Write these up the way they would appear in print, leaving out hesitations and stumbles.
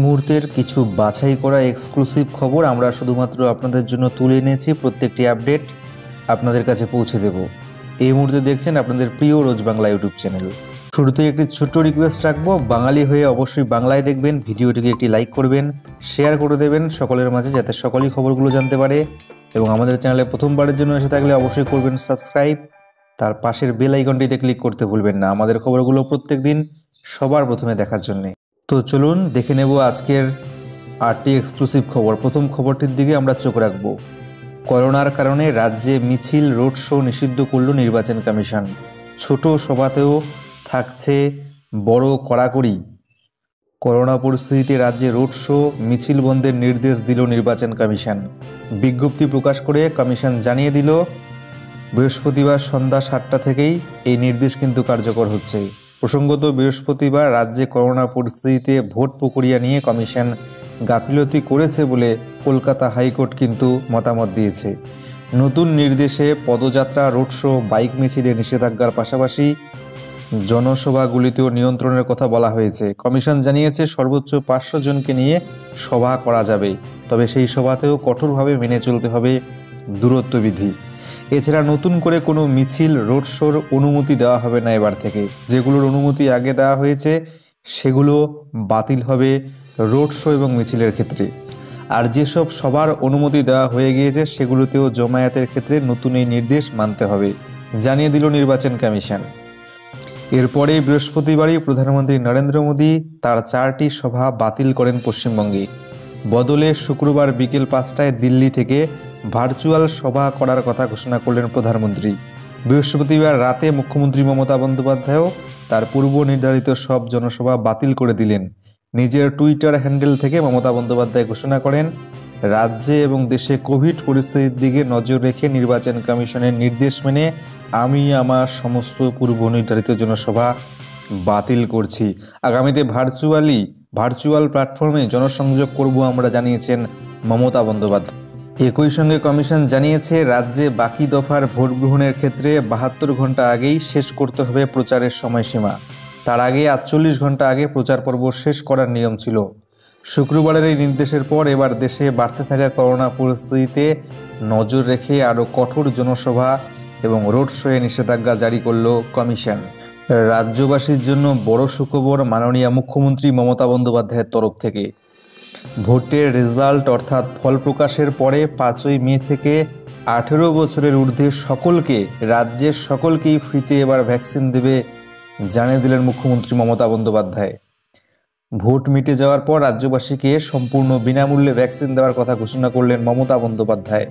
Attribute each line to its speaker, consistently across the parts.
Speaker 1: মুহূর্তের কিছু বাছাই করা এক্সক্লুসিভ খবর আমরা শুধুমাত্র আপনাদের জন্য তুলে এনেছি। প্রত্যেকটি আপডেট আপনাদের কাছে পৌঁছে দেব। এই মুহূর্তে দেখছেন আপনাদের প্রিয় রোজ বাংলা ইউটিউব চ্যানেল। শুরুতে একটি ছোট্ট রিকোয়েস্ট রাখবো, বাঙালি হয়ে অবশ্যই বাংলায় দেখবেন, ভিডিওটিকে একটি লাইক করবেন, শেয়ার করে দেবেন সকলের মাঝে, যাতে সকলেই খবরগুলো জানতে পারে। এবং আমাদের চ্যানেলে প্রথমবারের জন্য এসে থাকলে অবশ্যই করবেন সাবস্ক্রাইব, তার পাশের বেল আইকনটিতে ক্লিক করতে ভুলবেন না আমাদের খবরগুলো প্রত্যেক দিন সবার প্রথমে দেখার জন্যে। তো চলুন দেখে নেব আজকের 8টি এক্সক্লুসিভ খবর। প্রথম খবরটির দিকে আমরা চোখ রাখব। করোনার কারণে রাজ্যে মিছিল, রোড শো নিষিদ্ধ করল নির্বাচন কমিশন। ছোট সভাতেও থাকছে বড় কড়াকড়ি। করোনা পরিস্থিতিতে রাজ্যে রোড শো, মিছিল বন্ধের নির্দেশ দিল নির্বাচন কমিশন। বিজ্ঞপ্তি প্রকাশ করে কমিশন জানিয়ে দিল, বৃহস্পতিবার সন্ধ্যা 7টা থেকেই এই নির্দেশ কিন্তু কার্যকর হচ্ছে। প্রসঙ্গত, বৃহস্পতিবার রাজ্যে করোনা পরিস্থিতিতে ভোট প্রক্রিয়া নিয়ে কমিশন গাফিলতি করেছে বলে কলকাতা হাইকোর্ট কিন্তু মতামত দিয়েছে। নতুন নির্দেশে পদযাত্রা, রোড শো, বাইক মিছিলে নিষেধাজ্ঞার পাশাপাশি জনসভাগুলিতেও নিয়ন্ত্রণের কথা বলা হয়েছে। কমিশন জানিয়েছে সর্বোচ্চ 500 জনকে নিয়ে সভা করা যাবে, তবে সেই সভাতেও কঠোরভাবে মেনে চলতে হবে দূরত্ববিধি। এছাড়া নতুন করে কোনো মিছিল, রোড শোর অনুমতি দেওয়া হবে না এবার থেকে। যেগুলোর অনুমতি আগে দেওয়া হয়েছে সেগুলো বাতিল হবে রোড শো এবং মিছিলের ক্ষেত্রে। আর যেসব সবার অনুমতি দেওয়া হয়ে গিয়েছে সেগুলোতেও জমায়েতের ক্ষেত্রে নতুন এই নির্দেশ মানতে হবে, জানিয়ে দিল নির্বাচন কমিশন। এরপরেই বৃহস্পতিবারই প্রধানমন্ত্রী নরেন্দ্র মোদী তার 4টি সভা বাতিল করেন পশ্চিমবঙ্গে। বদলে শুক্রবার বিকেল 5টায় দিল্লি থেকে ভার্চুয়াল সভা করার কথা ঘোষণা করলেন প্রধানমন্ত্রী। বৃহস্পতিবার রাতে মুখ্যমন্ত্রী মমতা বন্দ্যোপাধ্যায়ও তার পূর্ব নির্ধারিত সব জনসভা বাতিল করে দিলেন। নিজের টুইটার হ্যান্ডেল থেকে মমতা বন্দ্যোপাধ্যায় ঘোষণা করেন, রাজ্যে এবং দেশে কোভিড পরিস্থিতির দিকে নজর রেখে নির্বাচন কমিশনের নির্দেশ মেনে আমি আমার সমস্ত পূর্ব নির্ধারিত জনসভা বাতিল করছি। আগামীতে ভার্চুয়াল প্ল্যাটফর্মে জনসংযোগ করব আমরা, জানিয়েছেন মমতা বন্দ্যোপাধ্যায়। একই সঙ্গে কমিশন জানিয়েছে, রাজ্যে বাকি দফার ভোট গ্রহণের ক্ষেত্রে 72 ঘন্টা আগেই শেষ করতে হবে প্রচারের সময়সীমা। তার আগে 48 ঘন্টা আগে প্রচার পর্ব শেষ করার নিয়ম ছিল। শুক্রবারের এই নির্দেশের পর এবার দেশে বাড়তে থাকা করোনা পরিস্থিতিতে নজর রেখে আরও কঠোর জনসভা এবং রোড শোয়ে নিষেধাজ্ঞা জারি করল কমিশন। রাজ্যবাসীর জন্য বড় সুখবর মাননীয় মুখ্যমন্ত্রী মমতা বন্দ্যোপাধ্যায়ের তরফ থেকে। ভোটের রেজাল্ট অর্থাৎ ফল প্রকাশের পরে 5ই মে থেকে 18 বছরের ঊর্ধ্বে সকলকে, রাজ্যের সকলকেই ফ্রিতে এবার ভ্যাকসিন দেবে, জানিয়ে দিলেন মুখ্যমন্ত্রী মমতা বন্দ্যোপাধ্যায়। ভোট মিটে যাওয়ার পর রাজ্যবাসীকে সম্পূর্ণ বিনামূল্যে ভ্যাকসিন দেওয়ার কথা ঘোষণা করলেন মমতা বন্দ্যোপাধ্যায়।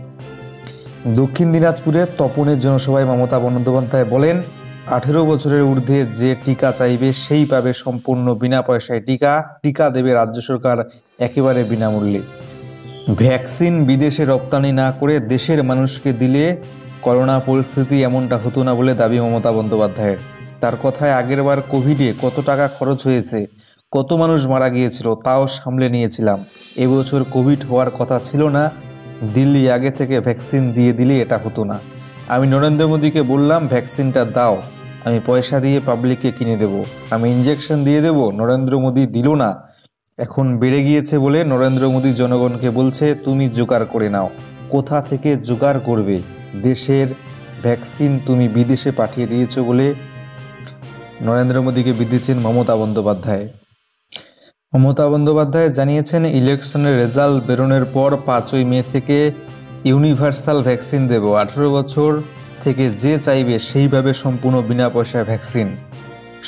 Speaker 1: দক্ষিণ দিনাজপুরের তপনের জনসভায় মমতা বন্দ্যোপাধ্যায় বলেন, 18 বছরের ঊর্ধ্বে যে টিকা চাইবে সেই পাবে সম্পূর্ণ বিনা পয়সায় টিকা দেবে রাজ্য সরকার একেবারে বিনামূল্যে। ভ্যাকসিন বিদেশে রপ্তানি না করে দেশের মানুষকে দিলে করোনা পরিস্থিতি এমনটা হতো না বলে দাবি মমতা বন্দ্যোপাধ্যায়ের। তার কথায়, আগেরবার কোভিডে কত টাকা খরচ হয়েছে, কত মানুষ মারা গিয়েছিল, তাও সামলে নিয়েছিলাম। এবছর কোভিড হওয়ার কথা ছিল না, দিল্লি আগে থেকে ভ্যাকসিন দিয়ে দিলে এটা হতো না। আমি নরেন্দ্র মোদীকে বললাম, ভ্যাকসিনটা দাও, আমি পয়সা দিয়ে পাবলিককে কিনে দেব, আমি ইঞ্জেকশন দিয়ে দেব, নরেন্দ্র মোদী দিল না। এখন বেড়ে গিয়েছে বলে নরেন্দ্র মোদী জনগণকে বলছে, তুমি জোগাড় করে নাও। কোথা থেকে জোগাড় করবে? দেশের ভ্যাকসিন তুমি বিদেশে পাঠিয়ে দিয়েছো বলে নরেন্দ্র মোদীকে বিঁধেছেন মমতা বন্দ্যোপাধ্যায়। মমতা বন্দ্যোপাধ্যায় জানিয়েছেন, ইলেকশনের রেজাল্ট বেরোনোর পর 5ই মে থেকে ইউনিভার্সাল ভ্যাকসিন দেব। 18 বছর থেকে যে চাইবে সেইভাবে সম্পূর্ণ বিনা পয়সায় ভ্যাকসিন,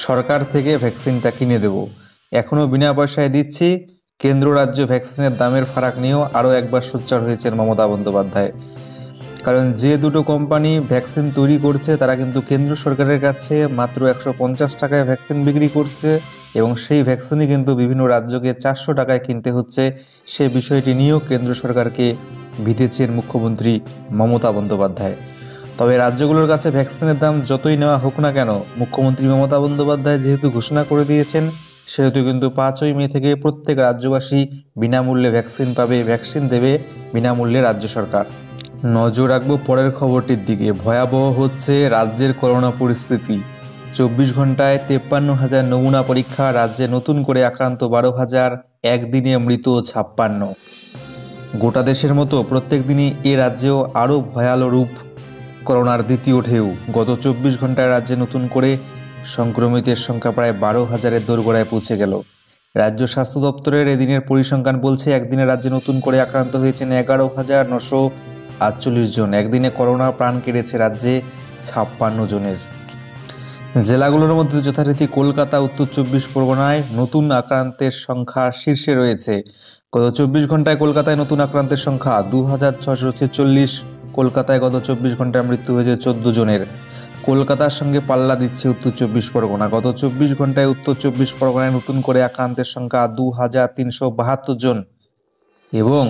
Speaker 1: সরকার থেকে ভ্যাকসিনটা কিনে দেব। এখনও বিনা পয়সায় দিচ্ছি। কেন্দ্র রাজ্য ভ্যাকসিনের দামের ফারাক নিয়েও আরও একবার সোচ্চার হয়েছেন মমতা বন্দ্যোপাধ্যায়। কারণ যে দুটো কোম্পানি ভ্যাকসিন তৈরি করছে তারা কিন্তু কেন্দ্র সরকারের কাছে মাত্র 150 টাকায় ভ্যাকসিন বিক্রি করছে, এবং সেই ভ্যাকসিনই কিন্তু বিভিন্ন রাজ্যকে 400 টাকায় কিনতে হচ্ছে। সে বিষয়টি নিয়েও কেন্দ্র সরকারকে বিঁধেছেন মুখ্যমন্ত্রী মমতা বন্দ্যোপাধ্যায়। তবে রাজ্যগুলোর কাছে ভ্যাকসিনের দাম যতই নেওয়া হোক না কেন, মুখ্যমন্ত্রী মমতা বন্দ্যোপাধ্যায় যেহেতু ঘোষণা করে দিয়েছেন, সেহেতু কিন্তু 5ই মে থেকে প্রত্যেক রাজ্যবাসী বিনামূল্যে ভ্যাকসিন পাবে, ভ্যাকসিন দেবে বিনামূল্যে রাজ্য সরকার। নজর রাখবো পরের খবরটির দিকে। ভয়াবহ হচ্ছে রাজ্যের করোনা পরিস্থিতি। 24 ঘন্টায় 53,000 নমুনা পরীক্ষা, রাজ্যে নতুন করে আক্রান্ত 12,000, একদিনে মৃত 56। গোটা দেশের মতো প্রত্যেক দিনই এ রাজ্যেও আরও ভয়ালো রূপ করোনার দ্বিতীয় ঢেউ। গত 24 ঘন্টায় রাজ্যে নতুন করে সংক্রমিতের সংখ্যা প্রায় 12,000-এর দোরগোড়ায় পৌঁছে গেল। রাজ্য স্বাস্থ্য দপ্তরের এদিনের পরিসংখ্যান বলছে, একদিনে রাজ্যে নতুন করে আক্রান্ত হয়েছেন 11,948 জন। একদিনে করোনা প্রাণ কেড়েছে রাজ্যে 56 জনের। জেলাগুলোর মধ্যে যথারীতি কলকাতা, উত্তর 24 পরগনায় নতুন আক্রান্তের সংখ্যা শীর্ষে রয়েছে। গত 24 ঘন্টায় কলকাতায় নতুন আক্রান্তের সংখ্যা 2,646। কলকাতায় গত 24 ঘন্টায় মৃত্যু হয়েছে 14 জনের। কলকাতার সঙ্গে পাল্লা দিচ্ছে উত্তর 24 পরগনা। গত 24 ঘন্টায় উত্তর 24 পরগনায় নতুন করে আক্রান্তের সংখ্যা 2,372 জন এবং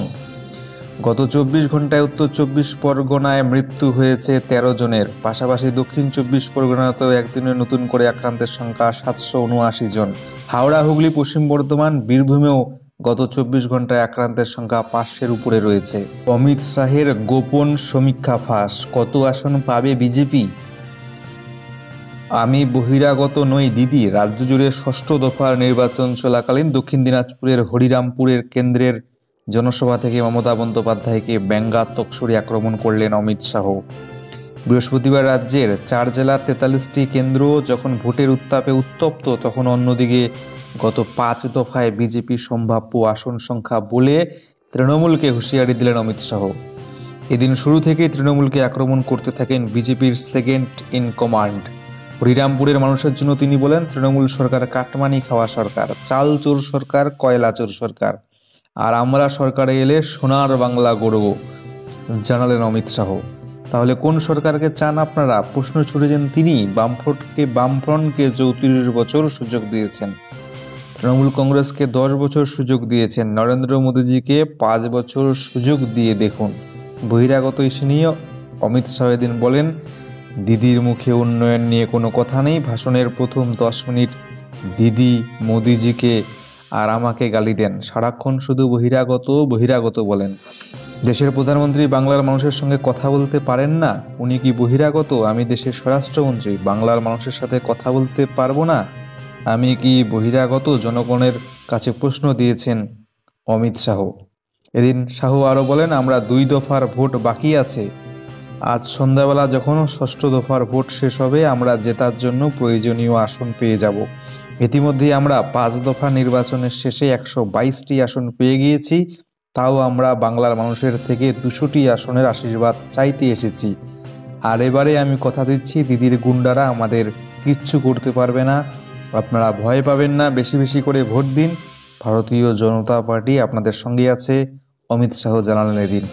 Speaker 1: গত 24 ঘন্টায় উত্তর 24 পরগনায় মৃত্যু হয়েছে 13 জনের। পাশাপাশি দক্ষিণ 24 পরগনাতেও একদিনে নতুন করে আক্রান্তের সংখ্যা 779 জন। হাওড়া, হুগলি, পশ্চিম বর্ধমান, বীরভূমেও গত 24 ঘন্টায় আক্রান্তের সংখ্যা 500-এর উপরে রয়েছে। অমিত শাহের গোপন সমীক্ষা ফাঁস, কত আসন পাবে বিজেপি? আমি বহিরাগত নই দিদি। রাজ্য জুড়ে ষষ্ঠ দফার নির্বাচন চলাকালীন দক্ষিণ দিনাজপুরের হরিরামপুরের কেন্দ্রের জনসভা থেকে মমতা বন্দ্যোপাধ্যায়কে ব্যঙ্গাত্মক সুরে আক্রমণ করলেন অমিত শাহ। বৃহস্পতিবার রাজ্যের 4 জেলার 43টি কেন্দ্র যখন ভোটের উত্তাপে উত্তপ্ত, তখন অন্যদিকে গত 5 দফায় বিজেপি সম্ভাব্য আসন সংখ্যা বলে তৃণমূলকে হুঁশিয়ারি দিলেন অমিত শাহ। এদিন শুরু থেকেই তৃণমূলকে আক্রমণ করতে থাকেন বিজেপির সেকেন্ড ইন কমান্ড। হরিরামপুরের মানুষের জন্য তিনি বলেন, তৃণমূল সরকার কাটমানি খাওয়া সরকার, চাল চোর সরকার, কয়লা চোর সরকার, আর আমরা সরকারে এলে সোনার বাংলা গড়ব, জানালেন অমিত শাহ। তাহলে কোন সরকারকে চান আপনারা? প্রশ্ন ছুড়েছেন তিনি। বামফ্রন্টকে 34 বছর সুযোগ দিয়েছেন, তৃণমূল কংগ্রেসকে 10 বছর সুযোগ দিয়েছেন, নরেন্দ্র মোদীজিকে 5 বছর সুযোগ দিয়ে দেখুন। বহিরাগত ইস্যু নিয়ে অমিত শাহ এদিন বলেন, দিদির মুখে উন্নয়ন নিয়ে কোনো কথা নেই। ভাষণের প্রথম 10 মিনিট দিদি মোদিজিকে আর আমাকে গালি দেন, সারাক্ষণ শুধু বহিরাগত বহিরাগত বলেন। দেশের প্রধানমন্ত্রী বাংলার মানুষের সঙ্গে কথা বলতে পারেন না? উনি কি বহিরাগত? আমি দেশের স্বরাষ্ট্রমন্ত্রী, বাংলার মানুষের সাথে কথা বলতে পারবো না? আমি কি বহিরাগত? জনগণের কাছে প্রশ্ন দিয়েছেন অমিত শাহ। এদিন শাহ আরও বলেন, আমরা 2 দফার ভোট বাকি আছে। আজ সন্ধ্যাবেলা যখন ষষ্ঠ দফার ভোট শেষ হবে, আমরা জেতার জন্য প্রয়োজনীয় আসন পেয়ে যাব। ইতিমধ্যেই আমরা 5 দফা নির্বাচনের শেষে 122টি আসন পেয়ে গিয়েছি। তাও আমরা বাংলার মানুষের থেকে 200টি আসনের আশীর্বাদ চাইতে এসেছি। আর এবারে আমি কথা দিচ্ছি, দিদির গুন্ডারা আমাদের কিচ্ছু করতে পারবে না। আপনারা ভয় পাবেন না, বেশি বেশি করে ভোট দিন। ভারতীয় জনতা পার্টি আপনাদের সঙ্গে আছে, অমিত শাহ জানালেন এদিন।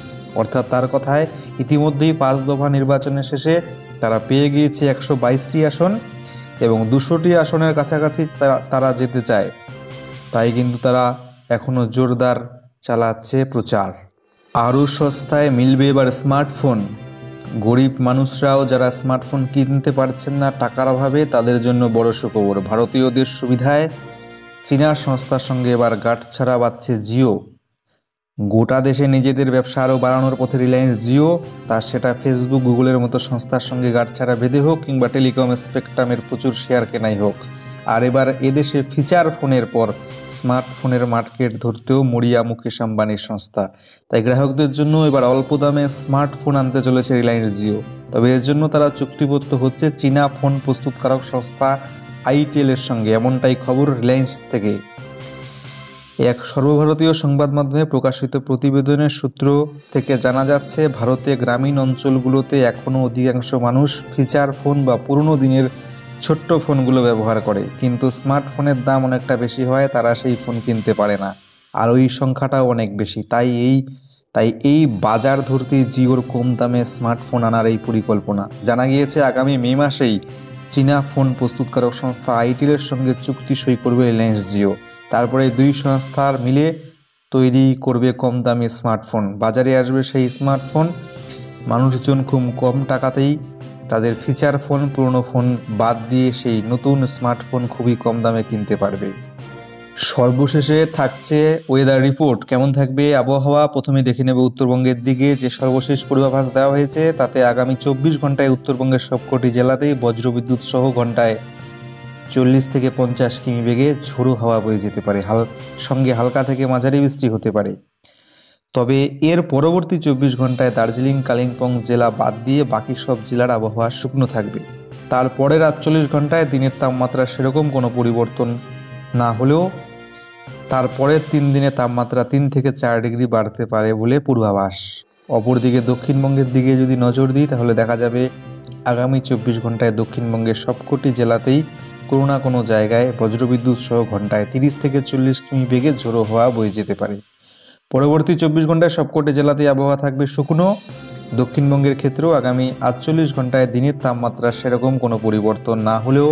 Speaker 1: অর্থাৎ তার কথায় ইতিমধ্যেই 5 দফা নির্বাচনের শেষে তারা পেয়ে গিয়েছে 122টি আসন এবং 200টি আসনের কাছাকাছি তারা যেতে চায়। তাই কিন্তু তারা এখনও জোরদার চালাচ্ছে প্রচার। আরও সস্তায় মিলবে এবার স্মার্টফোন। গরিব মানুষরাও যারা স্মার্টফোন কিনতে পারছেন না টাকার অভাবে, তাদের জন্য বড় সুখবর। ভারতীয়দের সুবিধায় চীনা সংস্থার সঙ্গে এবার গাঁটছড়া বাঁধছে জিও। গোটা দেশে নিজেদের ব্যবসা আরও বাড়ানোর পথে রিলায়েন্স জিও। সেটা ফেসবুক, গুগলের মতো সংস্থার সঙ্গে গাঁটছড়া বেঁধে হোক কিংবা টেলিকম স্পেকট্রামের প্রচুর শেয়ার কেনাই হোক। আর এবার এদেশে ফিচার ফোনের পর স্মার্টফোনের মার্কেট ধরতেও মরিয়া মুকেশ আম্বানির সংস্থা। তাই গ্রাহকদের জন্য এবার অল্প দামে স্মার্টফোন আনতে চলেছে রিলায়েন্স জিও। তবে এর জন্য তারা চুক্তিবদ্ধ হচ্ছে চীনা ফোন প্রস্তুতকারক সংস্থা আইটেলের সঙ্গে, এমনটাই খবর রিলায়েন্স থেকে। এক সর্বভারতীয় সংবাদ মাধ্যমে প্রকাশিত প্রতিবেদনের সূত্র থেকে জানা যাচ্ছে, ভারতে গ্রামীণ অঞ্চলগুলোতে এখনও অধিকাংশ মানুষ ফিচার ফোন বা পুরনো দিনের ছোট্ট ফোনগুলো ব্যবহার করে, কিন্তু স্মার্টফোনের দাম অনেকটা বেশি হয়, তারা সেই ফোন কিনতে পারে না। আর ওই সংখ্যাটাও অনেক বেশি। তাই এই বাজার ধরতে জিওর কম দামে স্মার্টফোন আনার এই পরিকল্পনা। জানা গিয়েছে আগামী মে মাসেই চীনা ফোন প্রস্তুতকারক সংস্থা আইটেলের সঙ্গে চুক্তি সই করবে রিলায়েন্স জিও। তারপরে 2 সংস্থার মিলে তৈরি করবে কম দামি স্মার্টফোন। বাজারে আসবে সেই স্মার্টফোন, মানুষজন খুব কম টাকাতেই তাদের ফিচার ফোন, পুরনো ফোন বাদ দিয়ে সেই নতুন স্মার্টফোন খুবই কম দামে কিনতে পারবে। সর্বশেষে থাকছে ওয়েদার রিপোর্ট। কেমন থাকবে আবহাওয়া, প্রথমে দেখে নেব উত্তরবঙ্গের দিকে। যে সর্বশেষ পূর্বাভাস দেওয়া হয়েছে তাতে আগামী 24 ঘন্টায় উত্তরবঙ্গের সবকটি জেলাতেই বজ্রবিদ্যুৎ সহ ঘন্টায় 40 থেকে 50 কিমি বেগে ঝোড়ো হাওয়া বয়ে যেতে পারে, সঙ্গে হালকা থেকে মাঝারি বৃষ্টি হতে পারে। তবে এর পরবর্তী 24 ঘন্টায় দার্জিলিং কালিম্পং জেলা বাদ দিয়ে বাকি সব জেলার আবহাওয়া শুকনো থাকবে। তারপরের 48 ঘন্টায় দিনের তাপমাত্রা সেরকম কোনো পরিবর্তন না হলেও তারপরের 3 দিনে তাপমাত্রা 3 থেকে 4 ডিগ্রি বাড়তে পারে বলে পূর্বাভাস। অপরদিকে দক্ষিণবঙ্গের দিকে যদি নজর দিই তাহলে দেখা যাবে আগামী 24 ঘন্টায় দক্ষিণবঙ্গের সবকটি জেলাতেই কোনো না কোনো জায়গায় বজ্রবিদ্যুৎ সহ ঘন্টায় 30 থেকে 40 কিমি বেগে ঝোড়ো হাওয়া বয়ে যেতে পারে। পরবর্তী 24 ঘন্টায় সবকটি জেলাতেই আবহাওয়া থাকবে শুকনো। দক্ষিণবঙ্গের ক্ষেত্রেও আগামী 48 ঘন্টায় দিনের তাপমাত্রা সেরকম কোনো পরিবর্তন না হলেও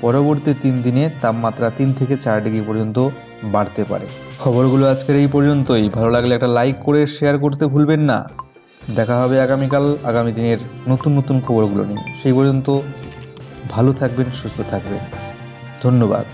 Speaker 1: পরবর্তী 3 দিনে তাপমাত্রা 3 থেকে 4 ডিগ্রি পর্যন্ত বাড়তে পারে। খবরগুলো আজকের এই পর্যন্তই। ভালো লাগলে একটা লাইক করে শেয়ার করতে ভুলবেন না। দেখা হবে আগামীকাল আগামী দিনের নতুন নতুন খবরগুলো নিয়ে। সেই পর্যন্ত ভালো থাকবেন, সুস্থ থাকবেন। ধন্যবাদ।